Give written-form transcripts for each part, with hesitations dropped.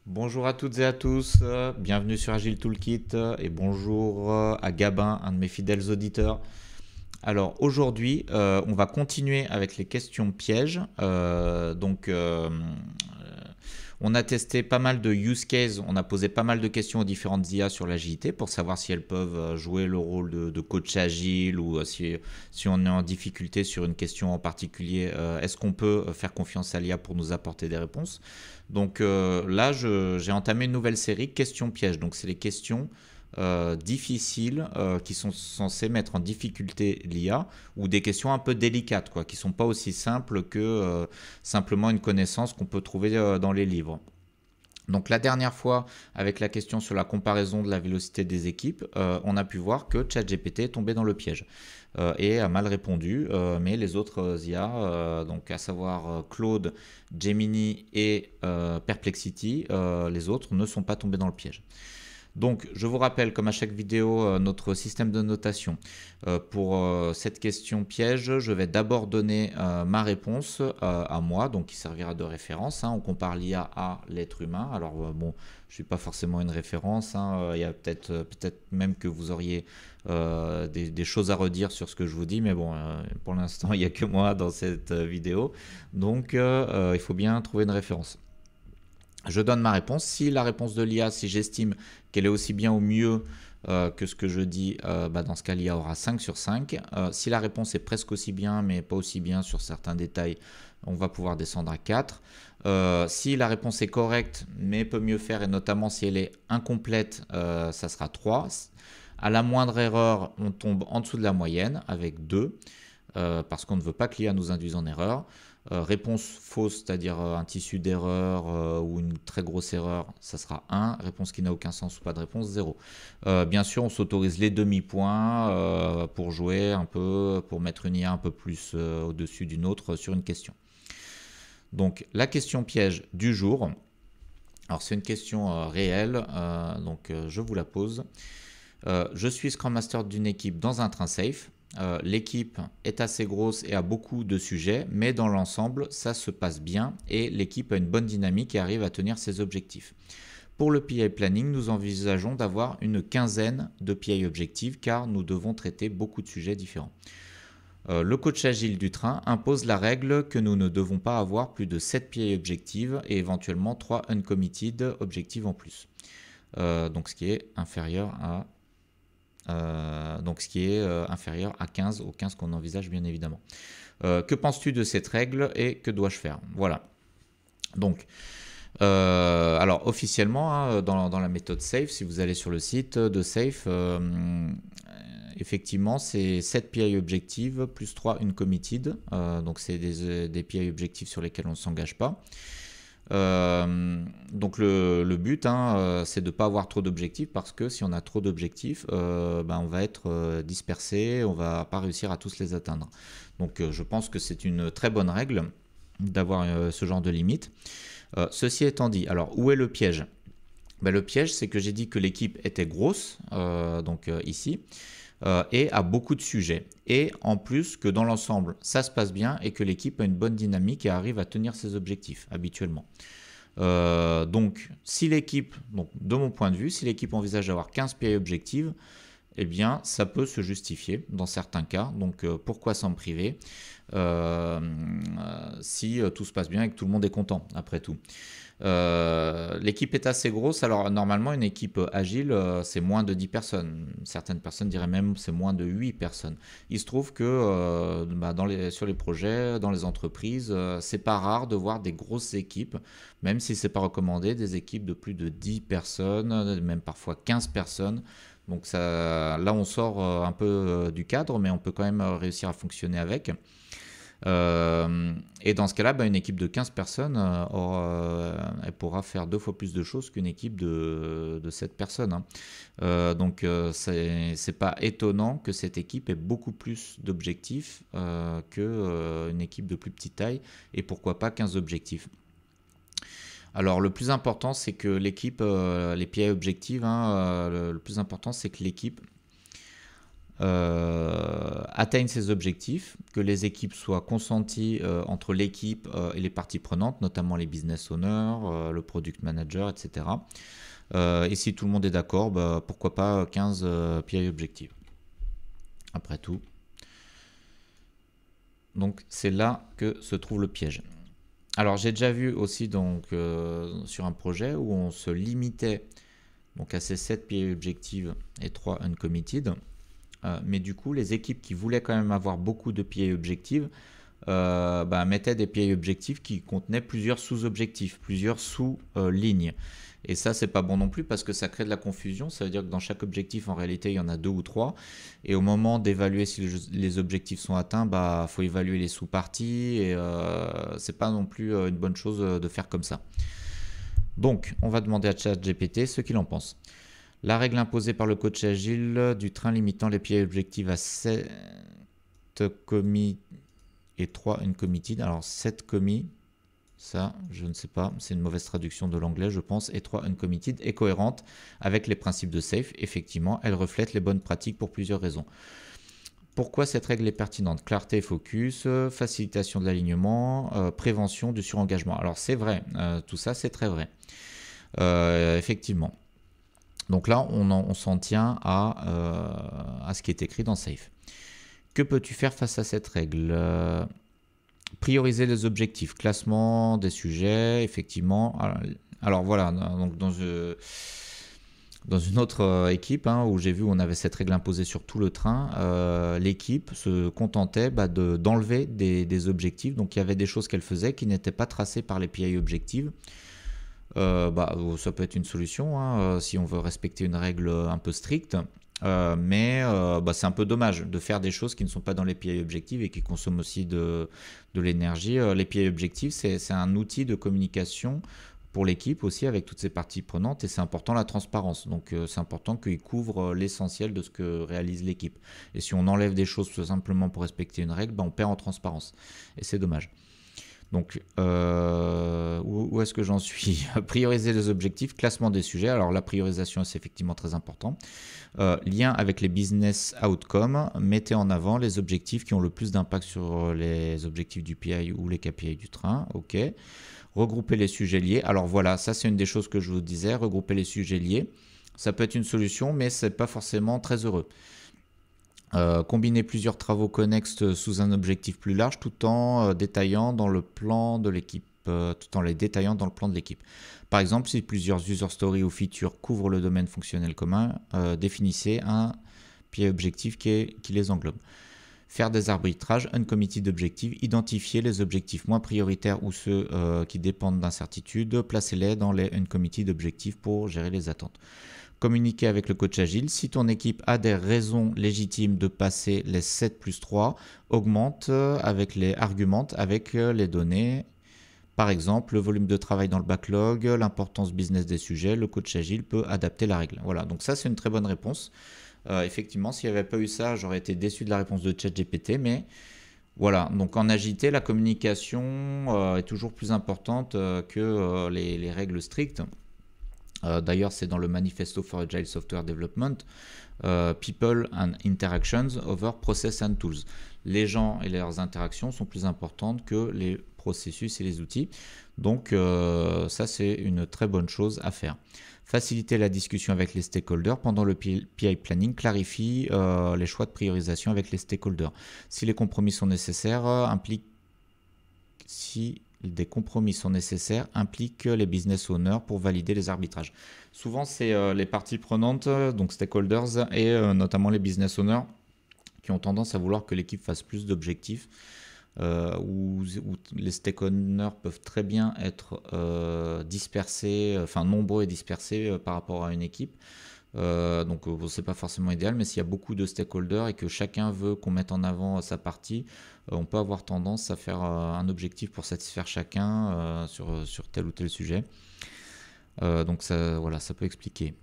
Bonjour à toutes et à tous, bienvenue sur Agile Toolkit et bonjour à Gabin, un de mes fidèles auditeurs. Alors aujourd'hui, on va continuer avec les questions pièges. On a testé pas mal de use cases, on a posé pas mal de questions aux différentes IA sur l'agilité pour savoir si elles peuvent jouer le rôle de coach agile ou si on est en difficulté sur une question en particulier, est-ce qu'on peut faire confiance à l'IA pour nous apporter des réponses. Donc là, j'ai entamé une nouvelle série, questions pièges. Donc c'est les questions difficiles qui sont censées mettre en difficulté l'IA ou des questions un peu délicates, quoi, qui ne sont pas aussi simples que simplement une connaissance qu'on peut trouver dans les livres. Donc la dernière fois, avec la question sur la comparaison de la vélocité des équipes, on a pu voir que ChatGPT est tombé dans le piège et a mal répondu, mais les autres IA, donc à savoir Claude, Gemini et Perplexity, les autres ne sont pas tombés dans le piège. Donc, je vous rappelle, comme à chaque vidéo, notre système de notation. Pour cette question piège, je vais d'abord donner ma réponse à moi, donc qui servira de référence. On compare l'IA à l'être humain. Alors, bon, je ne suis pas forcément une référence. Il y a peut-être même que vous auriez des choses à redire sur ce que je vous dis, mais bon, pour l'instant, il n'y a que moi dans cette vidéo. Donc, il faut bien trouver une référence. Je donne ma réponse. Si la réponse de l'IA, si j'estime qu'elle est aussi bien ou mieux que ce que je dis, dans ce cas, l'IA aura 5 sur 5. Si la réponse est presque aussi bien, mais pas aussi bien sur certains détails, on va pouvoir descendre à 4. Si la réponse est correcte, mais peut mieux faire, et notamment si elle est incomplète, ça sera 3. À la moindre erreur, on tombe en dessous de la moyenne avec 2, parce qu'on ne veut pas que l'IA nous induise en erreur. Réponse fausse, c'est-à-dire un tissu d'erreur ou une très grosse erreur, ça sera 1. Réponse qui n'a aucun sens ou pas de réponse, 0. Bien sûr, on s'autorise les demi-points pour jouer un peu, pour mettre une IA un peu plus au-dessus d'une autre sur une question. Donc, la question piège du jour. Alors, c'est une question réelle, donc je vous la pose. Je suis Scrum Master d'une équipe dans un train safe. L'équipe est assez grosse et a beaucoup de sujets, mais dans l'ensemble, ça se passe bien et l'équipe a une bonne dynamique et arrive à tenir ses objectifs. Pour le PI Planning, nous envisageons d'avoir une quinzaine de PI objectifs car nous devons traiter beaucoup de sujets différents. Le coach agile du train impose la règle que nous ne devons pas avoir plus de 7 PI objectifs et éventuellement 3 uncommitted objectifs en plus. Donc ce qui est inférieur à inférieur à 15, au 15 qu'on envisage bien évidemment. Que penses-tu de cette règle et que dois-je faire? Voilà. Donc, alors officiellement, dans la méthode SAFe, si vous allez sur le site de SAFe, effectivement, c'est 7 PI objectives plus 3 uncommitted. Donc, c'est des PI objectifs sur lesquels on ne s'engage pas. Donc le but, c'est de ne pas avoir trop d'objectifs parce que si on a trop d'objectifs, on va être dispersé, on va pas réussir à tous les atteindre. Donc je pense que c'est une très bonne règle d'avoir ce genre de limite. Ceci étant dit, alors où est le piège? Le piège, c'est que j'ai dit que l'équipe était grosse, ici, et a beaucoup de sujets. Et en plus que dans l'ensemble, ça se passe bien et que l'équipe a une bonne dynamique et arrive à tenir ses objectifs habituellement. Donc, si l'équipe, donc de mon point de vue, si l'équipe envisage d'avoir 15 PI objectives, eh bien, ça peut se justifier dans certains cas. Donc, pourquoi s'en priver si tout se passe bien et que tout le monde est content, après tout. L'équipe est assez grosse. Alors normalement une équipe agile c'est moins de 10 personnes. Certaines personnes diraient même c'est moins de 8 personnes. Il se trouve que sur les projets, dans les entreprises, c'est pas rare de voir des grosses équipes, même si c'est pas recommandé, des équipes de plus de 10 personnes, même parfois 15 personnes. Donc ça, là on sort un peu du cadre, mais on peut quand même réussir à fonctionner avec. Et dans ce cas-là, une équipe de 15 personnes, elle pourra faire 2 fois plus de choses qu'une équipe de 7 personnes. Donc, c'est pas étonnant que cette équipe ait beaucoup plus d'objectifs qu'une équipe de plus petite taille, et pourquoi pas 15 objectifs. Alors, le plus important, c'est que l'équipe, les PI objectives, le plus important, c'est que l'équipe atteignent ces objectifs, que les équipes soient consenties entre l'équipe et les parties prenantes, notamment les business owners, le product manager, etc. Et si tout le monde est d'accord, bah, pourquoi pas 15 PI objectifs. Après tout. Donc c'est là que se trouve le piège. Alors j'ai déjà vu aussi donc, sur un projet où on se limitait donc, à ces 7 PI objectifs et 3 uncommitted. Mais du coup, les équipes qui voulaient quand même avoir beaucoup de PI objectifs mettaient des PI objectifs qui contenaient plusieurs sous-objectifs, plusieurs sous-lignes. Et ça, c'est pas bon non plus parce que ça crée de la confusion. Ça veut dire que dans chaque objectif, en réalité, il y en a 2 ou 3. Et au moment d'évaluer si les objectifs sont atteints, bah, faut évaluer les sous-parties. Et c'est pas non plus une bonne chose de faire comme ça. Donc, on va demander à ChatGPT ce qu'il en pense. La règle imposée par le coach agile du train limitant les PI objectifs à 7 commis et 3 uncommitted. Alors 7 commis, ça je ne sais pas, c'est une mauvaise traduction de l'anglais je pense, et 3 uncommitted est cohérente avec les principes de SAFe. Effectivement, elle reflète les bonnes pratiques pour plusieurs raisons. Pourquoi cette règle est pertinente? Clarté et focus, facilitation de l'alignement, prévention du surengagement. Alors c'est vrai, tout ça c'est très vrai. Effectivement. Donc là, on s'en tient à ce qui est écrit dans SAFe. Que peux-tu faire face à cette règle? Prioriser les objectifs, classement des sujets, effectivement. Alors voilà, donc dans une autre équipe où j'ai vu où on avait cette règle imposée sur tout le train, l'équipe se contentait d'enlever des objectifs. Donc il y avait des choses qu'elle faisait qui n'étaient pas tracées par les PI objectives. Ça peut être une solution si on veut respecter une règle un peu stricte. Mais c'est un peu dommage de faire des choses qui ne sont pas dans les PI objectifs et qui consomment aussi de l'énergie. Les PI objectifs, c'est un outil de communication pour l'équipe aussi avec toutes ses parties prenantes et c'est important la transparence. Donc c'est important qu'il couvre l'essentiel de ce que réalise l'équipe. Et si on enlève des choses tout simplement pour respecter une règle, on perd en transparence. Et c'est dommage. Donc, où est-ce que j'en suis? Prioriser les objectifs, classement des sujets. Alors, la priorisation, c'est effectivement très important. Lien avec les business outcomes. Mettez en avant les objectifs qui ont le plus d'impact sur les objectifs du PI ou les KPI du train. OK. Regrouper les sujets liés. Alors, voilà, ça, c'est une des choses que je vous disais. Regrouper les sujets liés. Ça peut être une solution, mais ce n'est pas forcément très heureux. Combiner plusieurs travaux connexes sous un objectif plus large tout en détaillant dans le plan de l'équipe, tout en les détaillant dans le plan de l'équipe. Par exemple, si plusieurs user stories ou features couvrent le domaine fonctionnel commun, définissez un PI objectif qui les englobe. Faire des arbitrages uncommitted objectifs, identifier les objectifs moins prioritaires ou ceux qui dépendent d'incertitudes, placez-les dans les uncommitted objectifs pour gérer les attentes. Communiquer avec le coach agile. Si ton équipe a des raisons légitimes de passer les 7 plus 3, augmente avec les données. Par exemple, le volume de travail dans le backlog, l'importance business des sujets, le coach agile peut adapter la règle. Voilà, donc ça c'est une très bonne réponse. Effectivement, s'il n'y avait pas eu ça, j'aurais été déçu de la réponse de ChatGPT, mais voilà, donc en agilité, la communication est toujours plus importante que les règles strictes. D'ailleurs, c'est dans le Manifesto for Agile Software Development, People and Interactions over Process and Tools. Les gens et leurs interactions sont plus importantes que les processus et les outils. Donc, ça, c'est une très bonne chose à faire. Faciliter la discussion avec les stakeholders. Pendant le PI Planning, clarifie les choix de priorisation avec les stakeholders. Si les compromis sont nécessaires, des compromis sont nécessaires, implique les business owners pour valider les arbitrages. Souvent, c'est les parties prenantes, donc stakeholders et notamment les business owners qui ont tendance à vouloir que l'équipe fasse plus d'objectifs, où les stakeholders peuvent très bien être dispersés, nombreux et dispersés par rapport à une équipe. Donc c'est pas forcément idéal, mais s'il y a beaucoup de stakeholders et que chacun veut qu'on mette en avant sa partie, on peut avoir tendance à faire un objectif pour satisfaire chacun sur tel ou tel sujet. Donc ça, voilà, ça peut expliquer.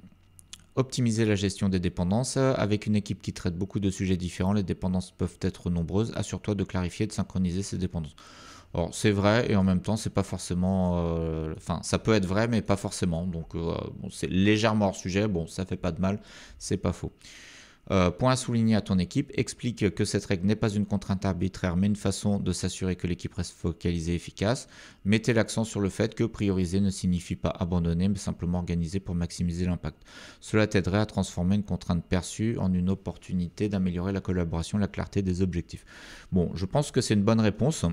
Optimiser la gestion des dépendances. Avec une équipe qui traite beaucoup de sujets différents, les dépendances peuvent être nombreuses. Assure-toi de clarifier et de synchroniser ces dépendances. Alors c'est vrai et en même temps c'est pas forcément, ça peut être vrai mais pas forcément. Donc c'est légèrement hors sujet. Bon, ça fait pas de mal, c'est pas faux. Point à souligner à ton équipe, explique que cette règle n'est pas une contrainte arbitraire mais une façon de s'assurer que l'équipe reste focalisée et efficace. Mettez l'accent sur le fait que prioriser ne signifie pas abandonner mais simplement organiser pour maximiser l'impact. Cela t'aiderait à transformer une contrainte perçue en une opportunité d'améliorer la collaboration et la clarté des objectifs. Bon, je pense que c'est une bonne réponse.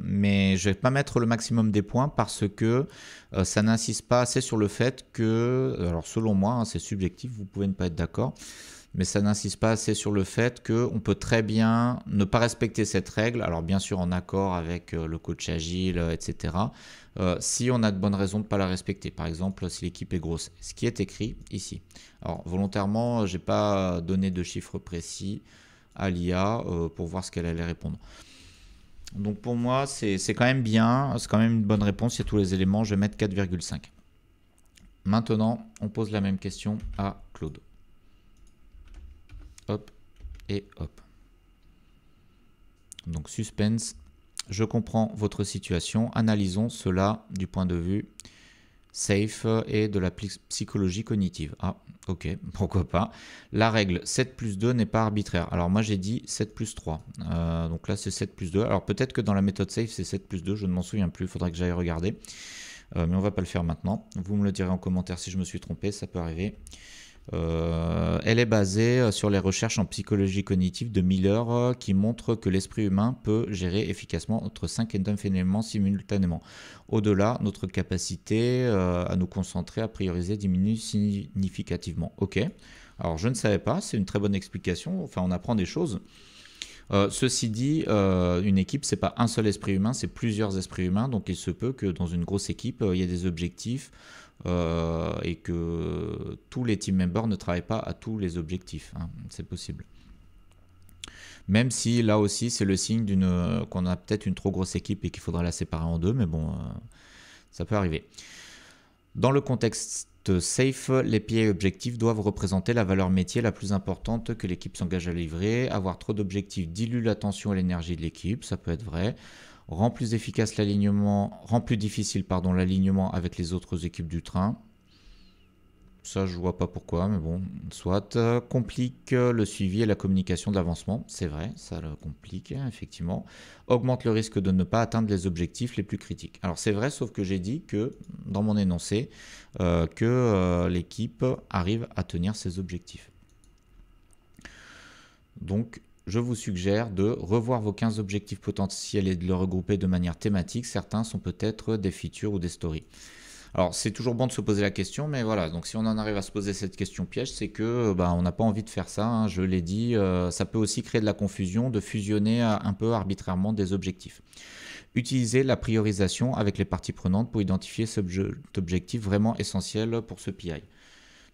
Mais je vais pas mettre le maximum des points parce que ça n'insiste pas assez sur le fait que, alors selon moi, hein, c'est subjectif, vous pouvez ne pas être d'accord, mais ça n'insiste pas assez sur le fait qu'on peut très bien ne pas respecter cette règle, alors bien sûr en accord avec le coach agile, etc., si on a de bonnes raisons de ne pas la respecter. Par exemple, si l'équipe est grosse, ce qui est écrit ici. Alors volontairement, je n'ai pas donné de chiffres précis à l'IA pour voir ce qu'elle allait répondre. Donc pour moi, c'est quand même bien, c'est quand même une bonne réponse, il y a tous les éléments, je vais mettre 4,5. Maintenant, on pose la même question à Claude. Hop et hop. Donc suspense, je comprends votre situation, analysons cela du point de vue safe et de la psychologie cognitive. Ah, ok, pourquoi pas. La règle 7 plus 2 n'est pas arbitraire. Alors moi j'ai dit 7 plus 3. Donc là c'est 7 plus 2. Alors peut-être que dans la méthode safe c'est 7 plus 2, je ne m'en souviens plus, il faudrait que j'aille regarder. Mais on va pas le faire maintenant. Vous me le direz en commentaire si je me suis trompé, ça peut arriver. Elle est basée sur les recherches en psychologie cognitive de Miller qui montrent que l'esprit humain peut gérer efficacement entre 5 et 9 éléments simultanément. Au-delà, notre capacité à nous concentrer, à prioriser diminue significativement. Ok, alors je ne savais pas, c'est une très bonne explication, enfin on apprend des choses. Ceci dit, une équipe, c'est pas un seul esprit humain, c'est plusieurs esprits humains, donc il se peut que dans une grosse équipe, il y ait des objectifs et que tous les team members ne travaillent pas à tous les objectifs, hein, c'est possible. Même si là aussi c'est le signe qu'on a peut-être une trop grosse équipe et qu'il faudra la séparer en deux, mais bon, ça peut arriver. Dans le contexte safe, les PI objectifs doivent représenter la valeur métier la plus importante que l'équipe s'engage à livrer. Avoir trop d'objectifs dilue l'attention et l'énergie de l'équipe, ça peut être vrai. Rend plus efficace l'alignement, rend plus difficile l'alignement avec les autres équipes du train. Ça, je vois pas pourquoi, mais bon, soit. Complique le suivi et la communication de l'avancement. C'est vrai, ça le complique, effectivement. Augmente le risque de ne pas atteindre les objectifs les plus critiques. Alors, c'est vrai, sauf que j'ai dit que, dans mon énoncé, que l'équipe arrive à tenir ses objectifs. Donc, je vous suggère de revoir vos 15 objectifs potentiels et de les regrouper de manière thématique. Certains sont peut-être des features ou des stories. Alors, c'est toujours bon de se poser la question, mais voilà, donc si on en arrive à se poser cette question piège, c'est que on n'a pas envie de faire ça, hein, je l'ai dit, ça peut aussi créer de la confusion, de fusionner un peu arbitrairement des objectifs. Utilisez la priorisation avec les parties prenantes pour identifier cet objectif vraiment essentiel pour ce PI.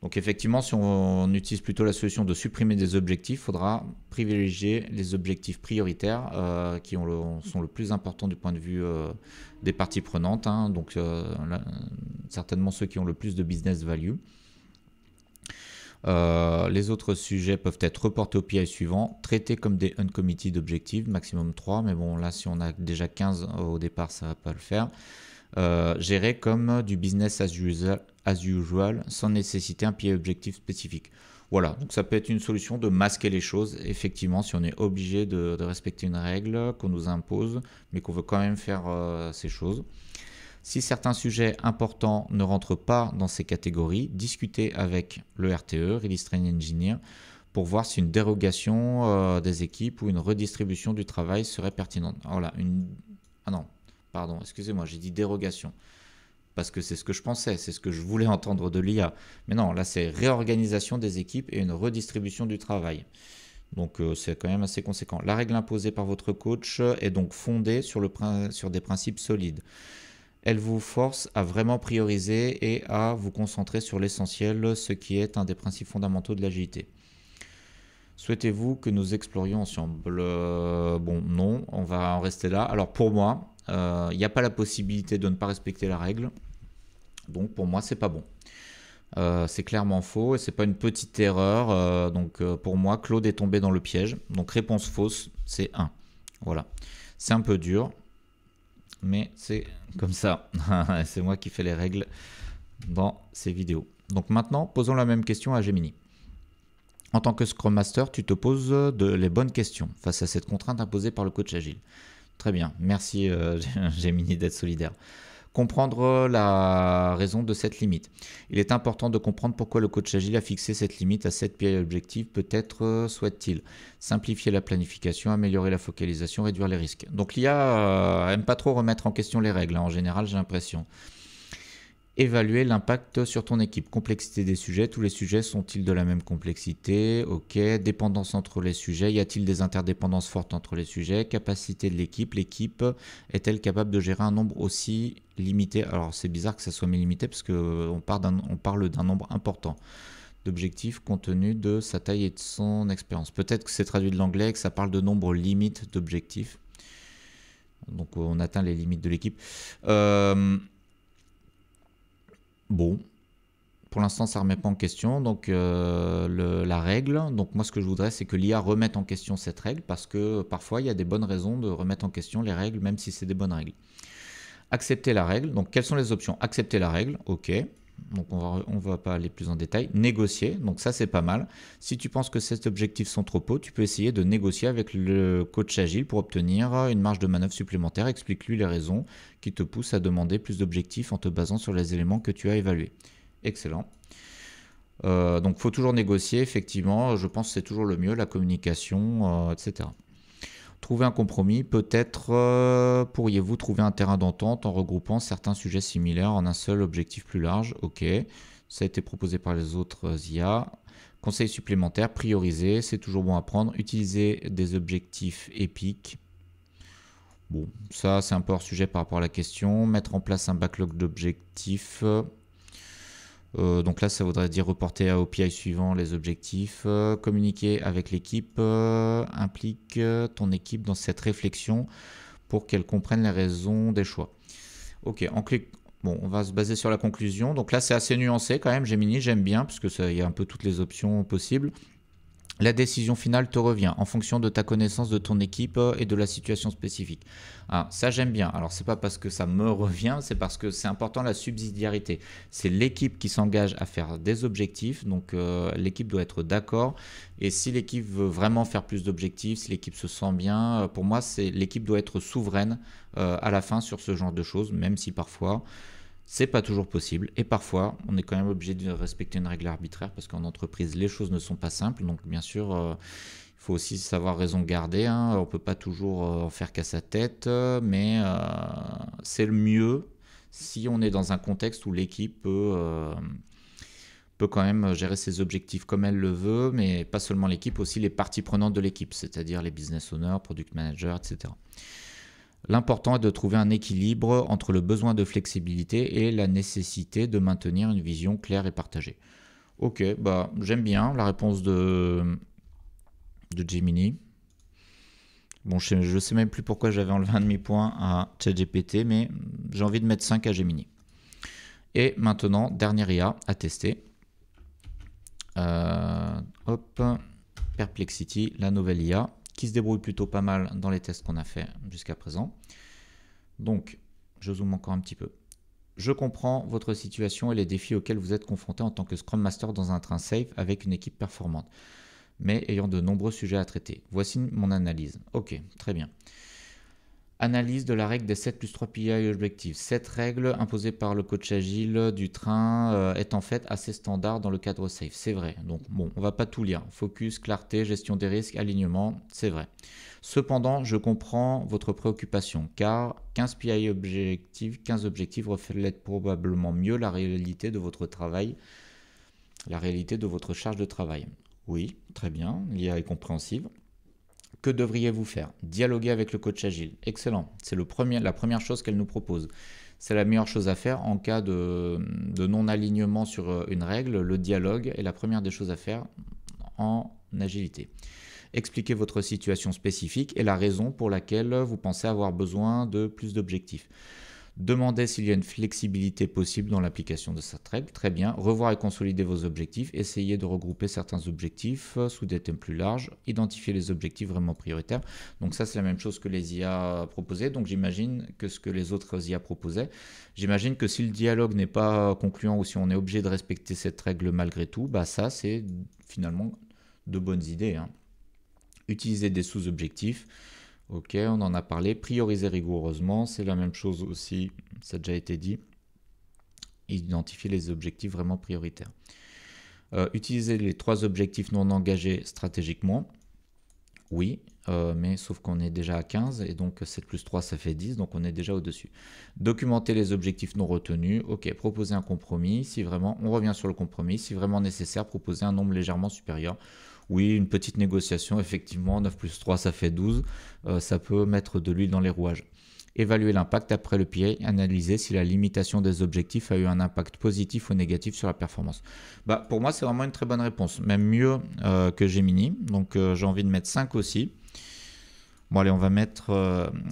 Donc effectivement, si on utilise plutôt la solution de supprimer des objectifs, il faudra privilégier les objectifs prioritaires qui sont le plus important du point de vue des parties prenantes, hein, donc certainement ceux qui ont le plus de business value. Les autres sujets peuvent être reportés au PI suivant, traités comme des uncommitted objectives, maximum 3, mais bon là si on a déjà 15 au départ ça ne va pas le faire. Gérer comme du business as usual sans nécessiter un PI objectif spécifique. Voilà, donc ça peut être une solution de masquer les choses, effectivement, si on est obligé de respecter une règle qu'on nous impose, mais qu'on veut quand même faire ces choses. Si certains sujets importants ne rentrent pas dans ces catégories, discutez avec le RTE, Release Train Engineer, pour voir si une dérogation des équipes ou une redistribution du travail serait pertinente. Voilà, ah non, pardon, excusez-moi, j'ai dit dérogation. Parce que c'est ce que je pensais, c'est ce que je voulais entendre de l'IA. Mais non, là c'est réorganisation des équipes et une redistribution du travail. Donc c'est quand même assez conséquent. La règle imposée par votre coach est donc fondée sur des principes solides. Elle vous force à vraiment prioriser et à vous concentrer sur l'essentiel, ce qui est un des principes fondamentaux de l'agilité. Souhaitez-vous que nous explorions ensemble? Bon, non, on va en rester là. Alors pour moi, il n'y a pas la possibilité de ne pas respecter la règle. Donc pour moi, c'est pas bon. C'est clairement faux et c'est pas une petite erreur. Donc pour moi, Claude est tombé dans le piège. Donc réponse fausse, c'est 1. Voilà. C'est un peu dur, mais c'est comme ça. C'est moi qui fais les règles dans ces vidéos. Donc maintenant, posons la même question à Gemini. En tant que Scrum Master, tu te poses les bonnes questions face à cette contrainte imposée par le coach agile. Très bien, merci Gemini d'être solidaire. Comprendre la raison de cette limite. Il est important de comprendre pourquoi le coach agile a fixé cette limite à 7 PI objectifs. Peut-être souhaite-t-il simplifier la planification, améliorer la focalisation, réduire les risques. Donc l'IA aime pas trop remettre en question les règles, en général j'ai l'impression. Évaluer l'impact sur ton équipe. Complexité des sujets. Tous les sujets sont-ils de la même complexité? Ok. Dépendance entre les sujets. Y a-t-il des interdépendances fortes entre les sujets? Capacité de l'équipe. L'équipe est-elle capable de gérer un nombre aussi limité? Alors c'est bizarre que ça soit limité parce qu'on parle d'un nombre important d'objectifs compte tenu de sa taille et de son expérience. Peut-être que c'est traduit de l'anglais et que ça parle de nombre limite d'objectifs. Donc on atteint les limites de l'équipe. Bon, pour l'instant, ça ne remet pas en question donc, la règle. Donc moi, ce que je voudrais, c'est que l'IA remette en question cette règle parce que parfois, il y a des bonnes raisons de remettre en question les règles, même si c'est des bonnes règles. Accepter la règle. Donc, quelles sont les options? Accepter la règle, ok. Donc, on va pas aller plus en détail. Négocier, donc ça, c'est pas mal. Si tu penses que ces objectifs sont trop hauts, tu peux essayer de négocier avec le coach agile pour obtenir une marge de manœuvre supplémentaire. Explique-lui les raisons qui te poussent à demander plus d'objectifs en te basant sur les éléments que tu as évalués. Excellent. Donc, il faut toujours négocier, effectivement. Je pense que c'est toujours le mieux, la communication, etc. Trouver un compromis, peut-être pourriez-vous trouver un terrain d'entente en regroupant certains sujets similaires en un seul objectif plus large. Ok, ça a été proposé par les autres IA. Conseils supplémentaires, prioriser, c'est toujours bon à prendre. Utiliser des objectifs épiques. Bon, ça c'est un peu hors sujet par rapport à la question. Mettre en place un backlog d'objectifs. Donc là, ça voudrait dire reporter à OPI suivant les objectifs. Communiquer avec l'équipe implique ton équipe dans cette réflexion pour qu'elle comprenne les raisons des choix. Ok, bon, on va se baser sur la conclusion. Donc là, c'est assez nuancé quand même. Gemini, j'aime bien parce que il y a un peu toutes les options possibles. La décision finale te revient en fonction de ta connaissance de ton équipe et de la situation spécifique. Ah, ça, j'aime bien. Alors, c'est pas parce que ça me revient, c'est parce que c'est important la subsidiarité. C'est l'équipe qui s'engage à faire des objectifs, donc l'équipe doit être d'accord. Et si l'équipe veut vraiment faire plus d'objectifs, si l'équipe se sent bien, pour moi, l'équipe doit être souveraine à la fin sur ce genre de choses, même si parfois c'est pas toujours possible et parfois on est quand même obligé de respecter une règle arbitraire parce qu'en entreprise les choses ne sont pas simples, donc bien sûr il faut aussi savoir raison garder, hein. On ne peut pas toujours en faire qu'à sa tête, mais c'est le mieux si on est dans un contexte où l'équipe peut quand même gérer ses objectifs comme elle le veut, mais pas seulement l'équipe, aussi les parties prenantes de l'équipe, c'est-à-dire les business owners, product managers, etc. L'important est de trouver un équilibre entre le besoin de flexibilité et la nécessité de maintenir une vision claire et partagée. Ok, bah j'aime bien la réponse de Gemini. Bon, je ne sais même plus pourquoi j'avais enlevé un demi-point à ChatGPT, mais j'ai envie de mettre 5 à Gemini. Et maintenant, dernière IA à tester. Hop, Perplexity, la nouvelle IA, qui se débrouille plutôt pas mal dans les tests qu'on a fait jusqu'à présent. Donc, je zoome encore un petit peu. Je comprends votre situation et les défis auxquels vous êtes confronté en tant que Scrum Master dans un train safe avec une équipe performante, mais ayant de nombreux sujets à traiter. Voici mon analyse. Ok, très bien. Analyse de la règle des 7 plus 3 PI objectifs. Cette règle imposée par le coach agile du train est en fait assez standard dans le cadre safe. C'est vrai. Donc bon, on va pas tout lire. Focus, clarté, gestion des risques, alignement, c'est vrai. Cependant, je comprends votre préoccupation car 15 PI objectifs, 15 objectifs reflètent probablement mieux la réalité de votre travail, la réalité de votre charge de travail. Oui, très bien, l'IA est compréhensive. Que devriez-vous faire? Dialoguer avec le coach agile. Excellent. C'est la première chose qu'elle nous propose. C'est la meilleure chose à faire en cas de non-alignement sur une règle. Le dialogue est la première des choses à faire en agilité. Expliquez votre situation spécifique et la raison pour laquelle vous pensez avoir besoin de plus d'objectifs. Demandez s'il y a une flexibilité possible dans l'application de cette règle. Très bien. Revoir et consolider vos objectifs. Essayez de regrouper certains objectifs sous des thèmes plus larges. Identifier les objectifs vraiment prioritaires. Donc ça, c'est la même chose que les IA proposaient. Donc j'imagine que ce que les autres IA proposaient. J'imagine que si le dialogue n'est pas concluant ou si on est obligé de respecter cette règle malgré tout, bah ça, c'est finalement de bonnes idées, hein. Utiliser des sous-objectifs. Ok, on en a parlé. Prioriser rigoureusement, c'est la même chose aussi, ça a déjà été dit. Identifier les objectifs vraiment prioritaires. Utiliser les 3 objectifs non engagés stratégiquement. Oui, mais sauf qu'on est déjà à 15 et donc 7 plus 3 ça fait 10, donc on est déjà au-dessus. Documenter les objectifs non retenus. Ok, proposer un compromis. Si vraiment, on revient sur le compromis. Si vraiment nécessaire, proposer un nombre légèrement supérieur. Oui, une petite négociation, effectivement, 9 plus 3, ça fait 12. Ça peut mettre de l'huile dans les rouages. Évaluer l'impact après le PI, analyser si la limitation des objectifs a eu un impact positif ou négatif sur la performance. Bah, pour moi, c'est vraiment une très bonne réponse, même mieux que Gemini. Donc, j'ai envie de mettre 5 aussi. Bon, allez, on va mettre...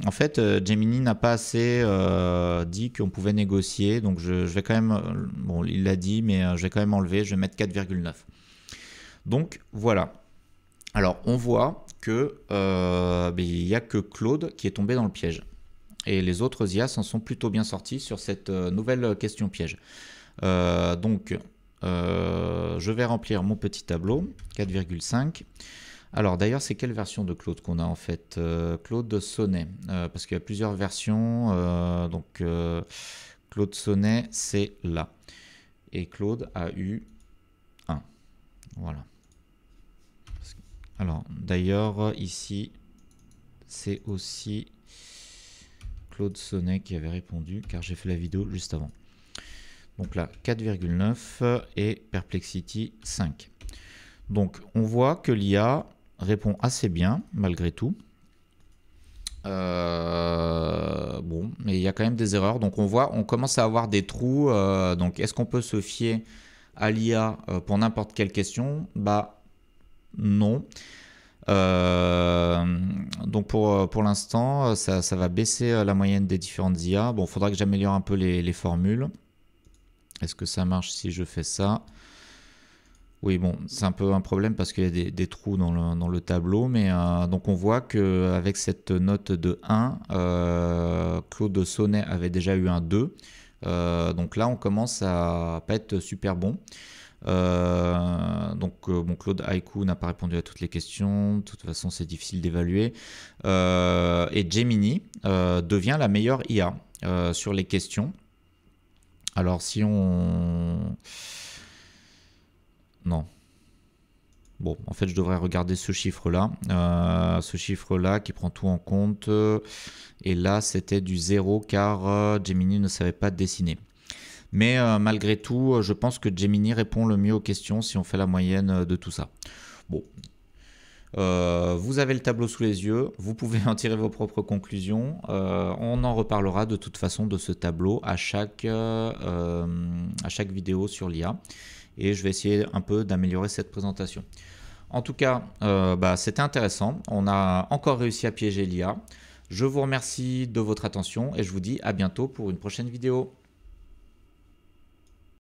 en fait, Gemini n'a pas assez dit qu'on pouvait négocier. Donc, je vais quand même... bon, il l'a dit, mais je vais quand même enlever. Je vais mettre 4,9. Donc voilà. Alors on voit que il n'y a que Claude qui est tombé dans le piège. Et les autres IA s'en sont plutôt bien sortis sur cette nouvelle question piège. Donc je vais remplir mon petit tableau, 4,5. Alors d'ailleurs c'est quelle version de Claude qu'on a en fait? Claude Sonnet, parce qu'il y a plusieurs versions. Donc Claude Sonnet c'est là. Et Claude a eu 1. Voilà. Alors, d'ailleurs, ici, c'est aussi Claude Sonnet qui avait répondu, car j'ai fait la vidéo juste avant. Donc là, 4,9 et Perplexity 5. Donc, on voit que l'IA répond assez bien, malgré tout. Bon, mais il y a quand même des erreurs. Donc, on commence à avoir des trous. Donc, est-ce qu'on peut se fier à l'IA pour n'importe quelle question? Bah, non. Donc pour l'instant, ça va baisser la moyenne des différentes IA. Bon, il faudra que j'améliore un peu les formules. Est-ce que ça marche si je fais ça? Oui, bon, c'est un peu un problème parce qu'il y a des trous dans le tableau. Mais donc on voit qu'avec cette note de 1, Claude Sonnet avait déjà eu un 2. Donc là, on commence à pas être super bon. Bon, Claude Haiku n'a pas répondu à toutes les questions. De toute façon, c'est difficile d'évaluer. Et Gemini devient la meilleure IA sur les questions. Alors, si on... Non. Bon, en fait, je devrais regarder ce chiffre-là. Ce chiffre-là qui prend tout en compte. Et là, c'était du 0 car Gemini ne savait pas dessiner. Mais malgré tout, je pense que Gemini répond le mieux aux questions si on fait la moyenne de tout ça. Bon, vous avez le tableau sous les yeux, vous pouvez en tirer vos propres conclusions. On en reparlera de toute façon de ce tableau à chaque vidéo sur l'IA. Et je vais essayer un peu d'améliorer cette présentation. En tout cas, c'était intéressant. On a encore réussi à piéger l'IA. Je vous remercie de votre attention et je vous dis à bientôt pour une prochaine vidéo.